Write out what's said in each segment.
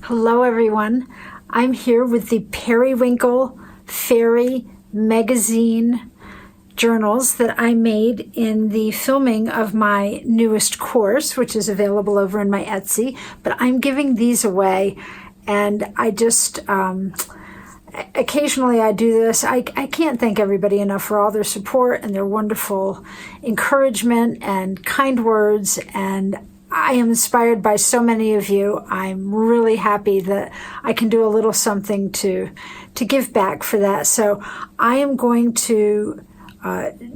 Hello everyone, I'm here with the Periwinkle Fairy Mega-zine journals that I made in the filming of my newest course, which is available over in my Etsy, but I'm giving these away, and I just, occasionally I do this. I can't thank everybody enough for all their support and their wonderful encouragement and kind words, and I am inspired by so many of you. I'm really happy that I can do a little something to give back for that. So I am going to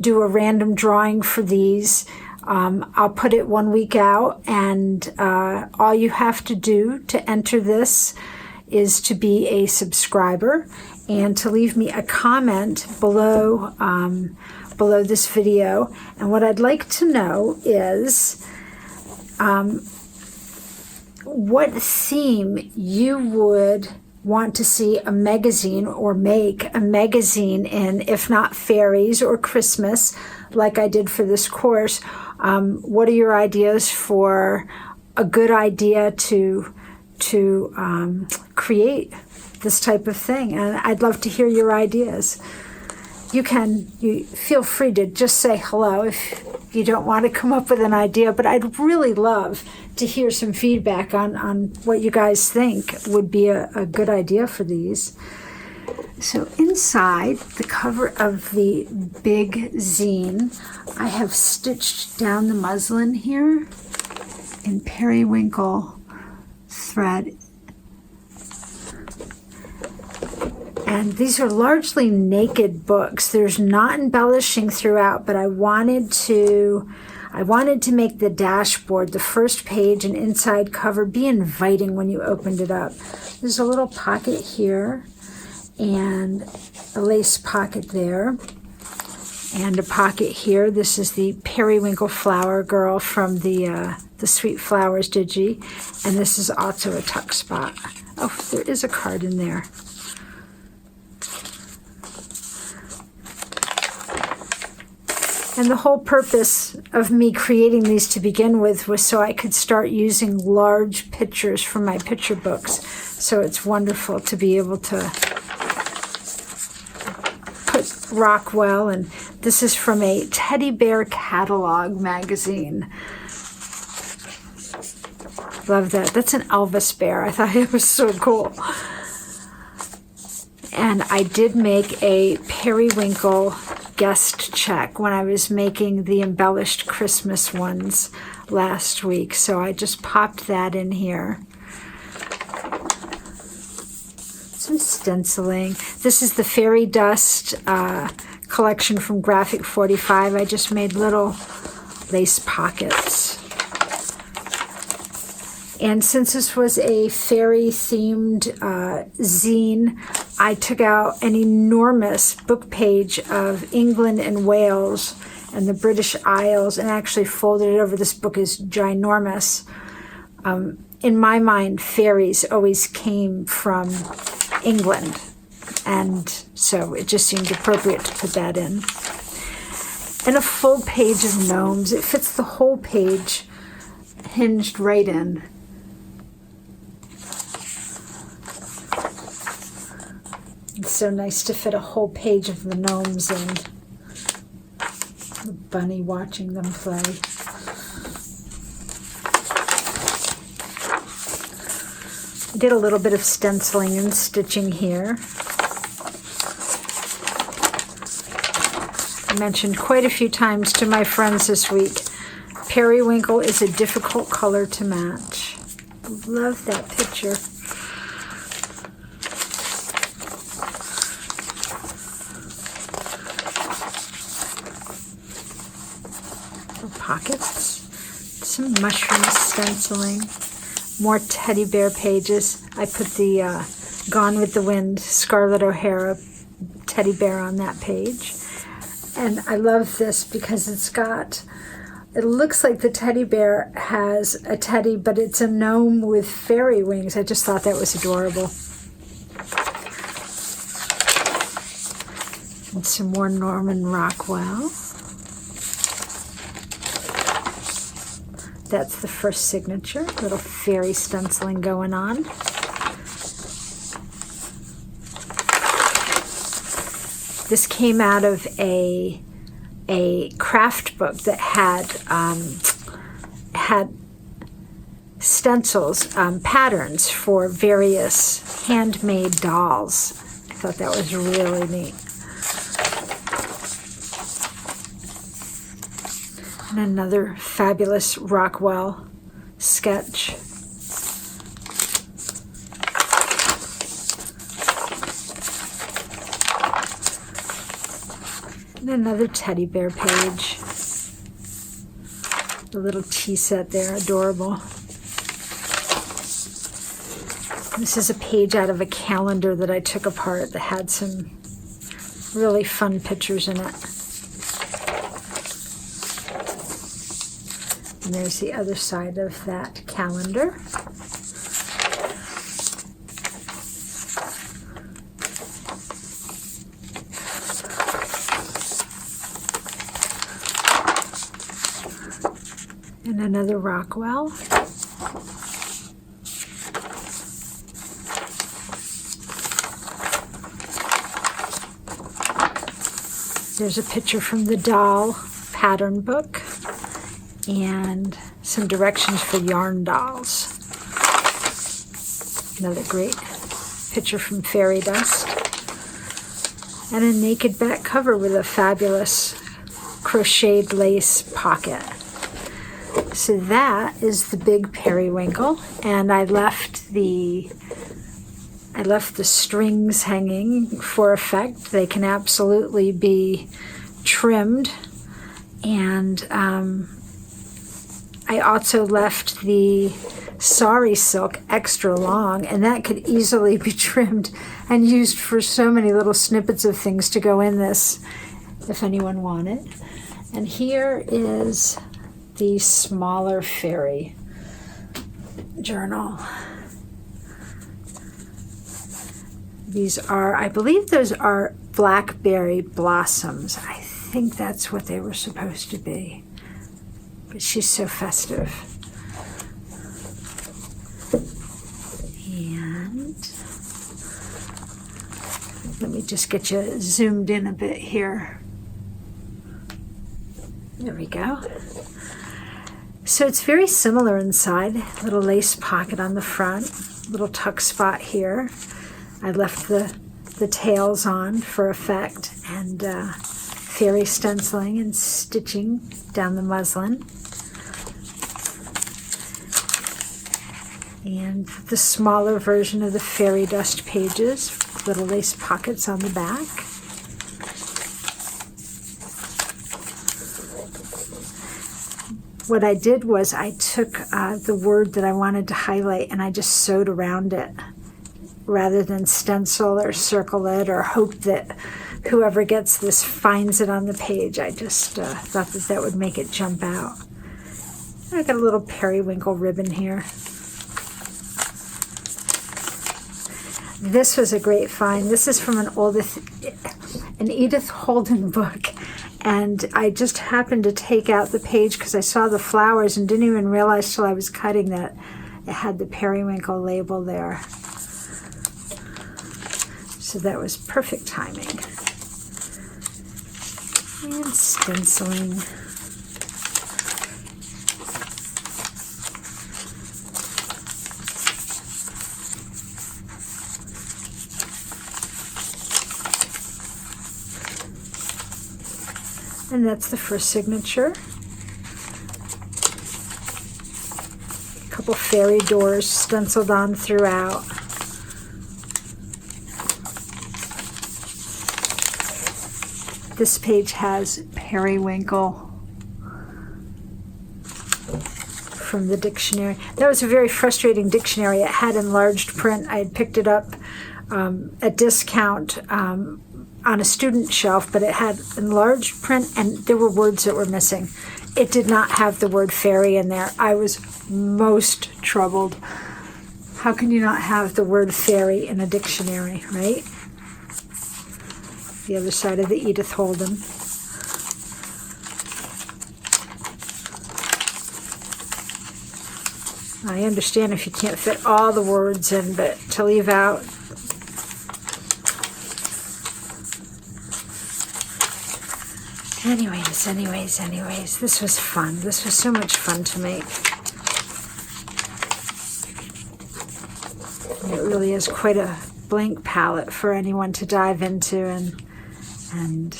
do a random drawing for these. I'll put it 1 week out, and all you have to do to enter this is to be a subscriber and to leave me a comment below below this video. And what I'd like to know is what theme you would want to see a magazine or make a magazine in, if not fairies or Christmas, like I did for this course. What are your ideas for a good idea to create this type of thing? And I'd love to hear your ideas. You feel free to just say hello if you don't want to come up with an idea, but I'd really love to hear some feedback on what you guys think would be a good idea for these. So inside the cover of the big zine, I have stitched down the muslin here in periwinkle thread. And these are largely naked books. There's not embellishing throughout, but I wanted to make the dashboard, the first page and inside cover, be inviting when you opened it up. There's a little pocket here and a lace pocket there and a pocket here. This is the Periwinkle flower girl from the Sweet Flowers Digi, and this is also a tuck spot. Oh, there is a card in there. And the whole purpose of me creating these to begin with was so I could start using large pictures from my picture books. So it's wonderful to be able to put Rockwell, and this is from a teddy bear catalog magazine. Love that. That's an Elvis bear. I thought it was so cool. And I did make a Periwinkle guest check when I was making the embellished Christmas ones last week. So I just popped that in here. Some stenciling. This is the Fairy Dust collection from Graphic 45. I just made little lace pockets. And since this was a fairy-themed zine, I took out an enormous book page of England and Wales and the British Isles and actually folded it over. This book is ginormous. In my mind, fairies always came from England, and so it just seemed appropriate to put that in. And a full page of gnomes. It fits the whole page, hinged right in. It's so nice to fit a whole page of the gnomes in. The bunny watching them play. I did a little bit of stenciling and stitching here. I mentioned quite a few times to my friends this week, periwinkle is a difficult color to match. I love that picture. Pockets, some mushroom stenciling, more teddy bear pages. I put the Gone with the Wind Scarlett O'Hara teddy bear on that page. And I love this because it looks like the teddy bear has a teddy, but it's a gnome with fairy wings. I just thought that was adorable. And some more Norman Rockwell. That's the first signature, little fairy stenciling going on. This came out of a craft book that had stencils, patterns for various handmade dolls. I thought that was really neat. And another fabulous Rockwell sketch. And another teddy bear page. The little tea set there, adorable. This is a page out of a calendar that I took apart that had some really fun pictures in it. And there's the other side of that calendar. And another Rockwell. There's a picture from the doll pattern book and some directions for yarn dolls. Another great picture from Fairy Dust. And a naked back cover with a fabulous crocheted lace pocket. So that is the big Periwinkle, and I left the strings hanging for effect. They can absolutely be trimmed, and I also left the sari silk extra long, and that could easily be trimmed and used for so many little snippets of things to go in this if anyone wanted. And here is the smaller fairy journal. These are, I believe those are blackberry blossoms. I think that's what they were supposed to be. But she's so festive. And let me just get you zoomed in a bit here. There we go. So it's very similar inside. Little lace pocket on the front, little tuck spot here. I left the tails on for effect, and fairy stenciling and stitching down the muslin. And the smaller version of the Fairy Dust pages, little lace pockets on the back. What I did was I took the word that I wanted to highlight and I just sewed around it rather than stencil or circle it or hope that whoever gets this finds it on the page. I just thought that that would make it jump out. I got a little periwinkle ribbon here. This was a great find. This is from an Edith Holden book. And I just happened to take out the page because I saw the flowers and didn't even realize till I was cutting that it had the periwinkle label there. So that was perfect timing. And stenciling. And that's the first signature. A couple fairy doors stenciled on throughout. This page has Periwinkle from the dictionary. That was a very frustrating dictionary. It had enlarged print. I had picked it up at discount on a student shelf, but it had enlarged print and there were words that were missing. It did not have the word fairy in there. I was most troubled. How can you not have the word fairy in a dictionary, right? The other side of the Edith Holden. I understand if you can't fit all the words in, but to leave out Anyways, this was fun. This was so much fun to make. It really is quite a blank palette for anyone to dive into and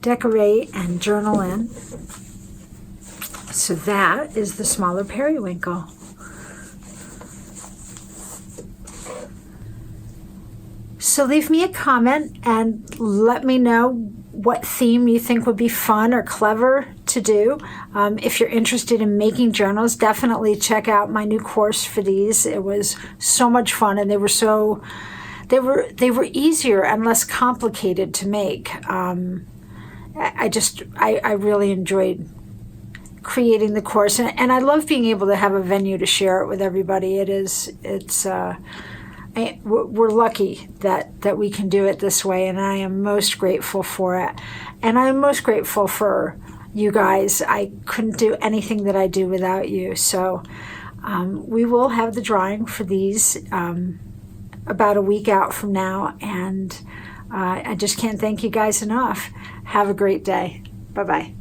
decorate and journal in. So that is the smaller periwinkle. So leave me a comment and let me know what theme you think would be fun or clever to do. If you're interested in making journals, definitely check out my new course for these. It was so much fun, and they were easier and less complicated to make. I really enjoyed creating the course, and I love being able to have a venue to share it with everybody. We're lucky that we can do it this way, and I am most grateful for it. And I'm most grateful for you guys. I couldn't do anything that I do without you. So we will have the drawing for these about a week out from now, and I just can't thank you guys enough. Have a great day. Bye-bye.